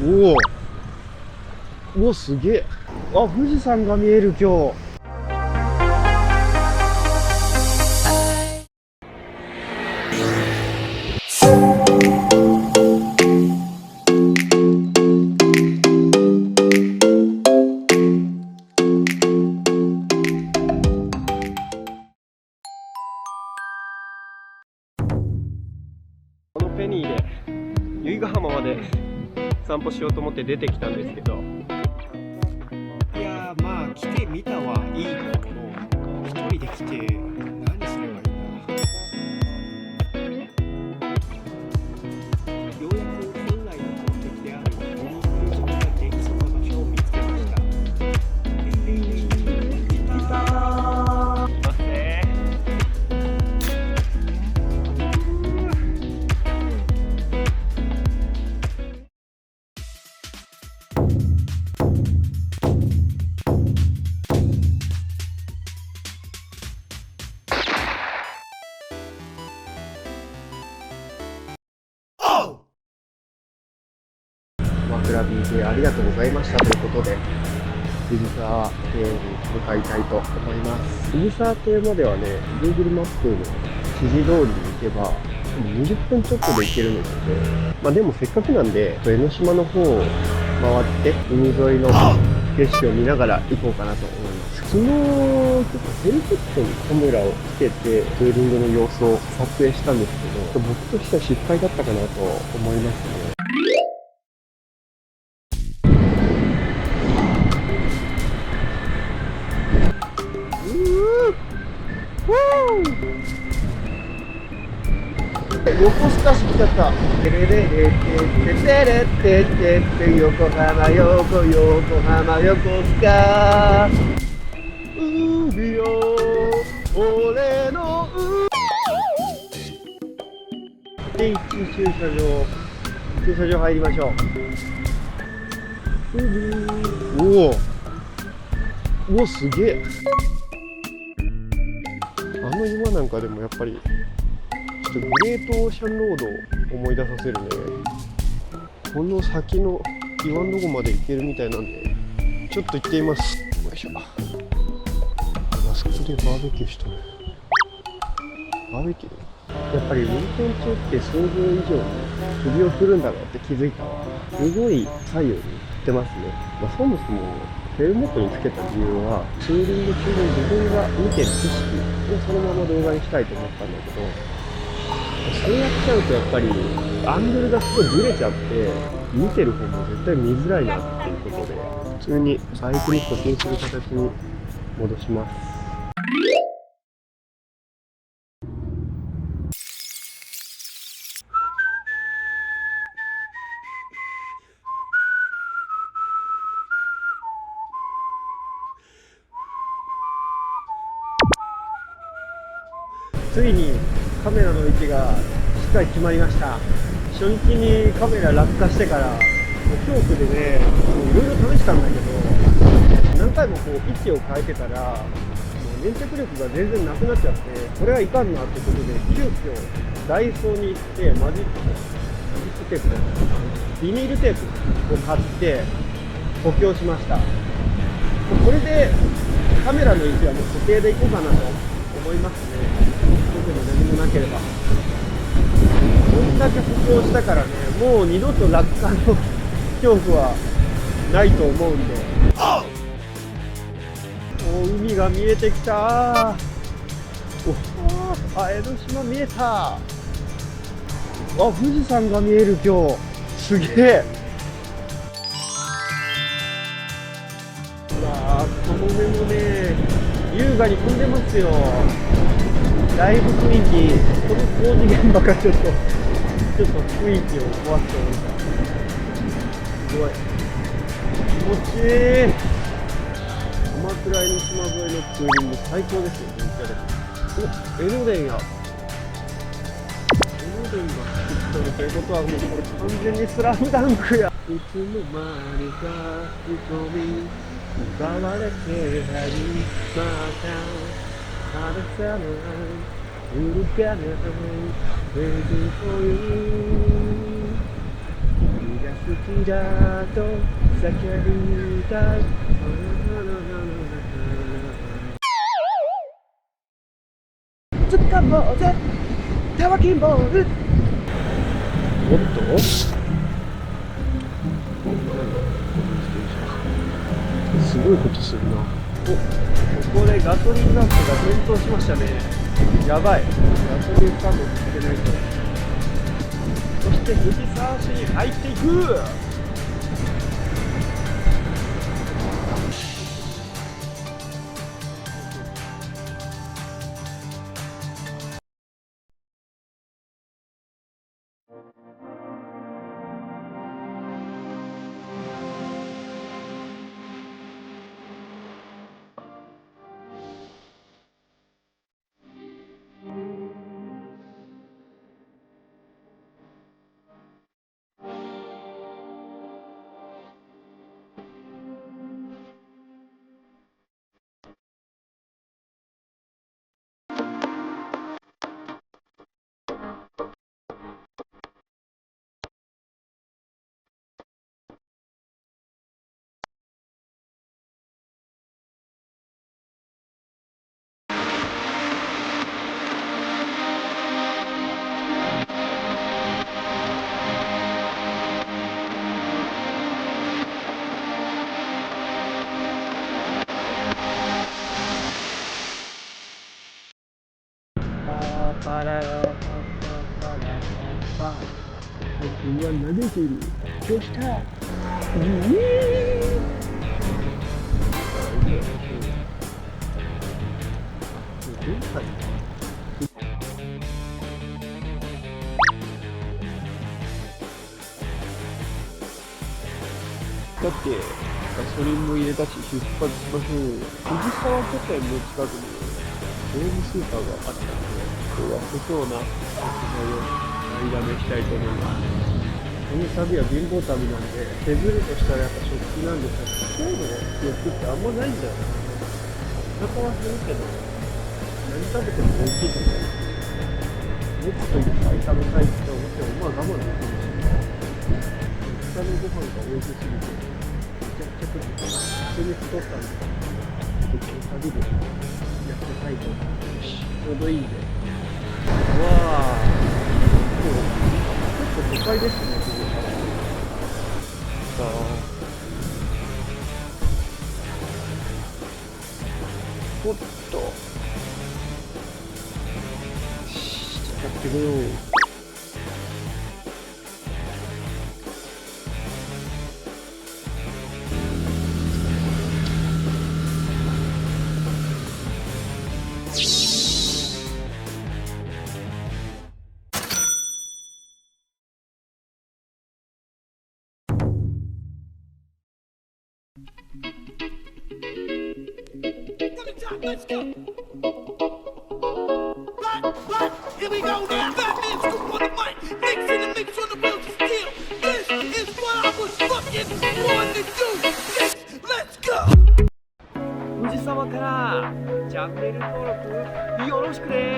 おお、お、すげえ。あ、富士山が見える今日。このペニーで由比ヶ浜まで散歩しようと思って出てきたんですけど、いやー、まあ来てみたはいいけども、一人で来て何すればいいんだ。ようやく本来の目的であるポニークルージングができそうな場所を見つけました。枕 BJ ありがとうございましたということで、藤沢邸に向かいたいと思います。藤沢邸まではね、Google マップの指示通りに行けば20分ちょっとで行けるので、まあでもせっかくなんで江ノ島の方を回って海沿いの景色を見ながら行こうかなと思います。昨日ちょっとヘリコプターにカメラをつけてツーリングの様子を撮影したんですけど、僕としては失敗だったかなと思いますね。横須賀市来ちゃった。テレレレテテテレテテテ横浜横浜横須賀海よ俺の電気駐車場入りましょう。おお、すげえ。あの岩なんかでもやっぱりグレートオーシャンロードを思い出させるね。この先の岩のとこまで行けるみたいなんで、ちょっと行ってみます。よいしょ。あそこでバーベキューしてる。バーベキュー、やっぱり運転中って想像以上に首を振るんだろうって気づいたわ。すごい左右に振ってますね。そもそもヘルメットにつけた理由は、ツーリング中に自分が見てる景色をそのまま動画にしたいと思ったんだけど、そうやっちゃうとやっぱりアングルがすごいブレちゃって見てる方も絶対見づらいなっていうことで、普通にサイクリスト禁止する形に戻します。ついにカメラの位置がしっかり決まりました。初日にカメラ落下してから恐怖でね、いろいろ試したんだけど、何回もこう位置を変えてたらもう粘着力が全然なくなっちゃって、これはいかんなってことで急遽ダイソーに行ってマジックテープ、ビニールテープを買って補強しました。これでカメラの位置はもう固定でいこうかなと思いますね。特に何もなければ。こんだけ補強したからね、もう二度と落下の恐怖はないと思うんで。もう海が見えてきた。江ノ島見えた。富士山が見える今日。すげえ。カモメもね、優雅に飛んでますよ。だいぶ雰囲気、この工事現場がちょっと雰囲気を壊しております。すごい気持ちいい。鎌倉江ノ島沿いのツーリング最高ですよ。電車で。江ノ電が作ってるということは、もうこれ完全にスラムダンクや。いつの間にか人に奪われてたり、また離さない揺るがないレジという気がすきだと叫びたい。掴もうぜタワキンボール。おっとすごいことするな。お、ここでガソリンランプが点灯しましたね。やばい、ガソリンスタンドつけないと。そして藤沢市に入っていく。パララパパパラパ。最近は撫でてる。どうした？だってガソリンも入れたし出発しましょう。藤沢拠点の近くにホームスーパーがあったので、今日は不そうな食材を買いだめしたいと思います。この旅は貧乏旅なんで、手ぶれとしたらやっぱ食器なんですけど、今日の欲ってあんまないんだよね。お腹はするけど、何食べても大きいと思う。もっといっぱい食べたいって思っても、まあ我慢できるし、下のご飯が美味しすぎて、めちゃくちゃ食ってた。普通に太ったんで、この旅でやってたいと思う。ちょうどいいんで。うわぁ、結構都会ですね、ここ。さあ、おっと、やってこよう。Let's go. But, here we go now. Batman scoop on the mic, mixing the mix on the wheels of steel. This is what I was fucking born to do. Let's go. 藤沢からチャンネル登録よろしくね。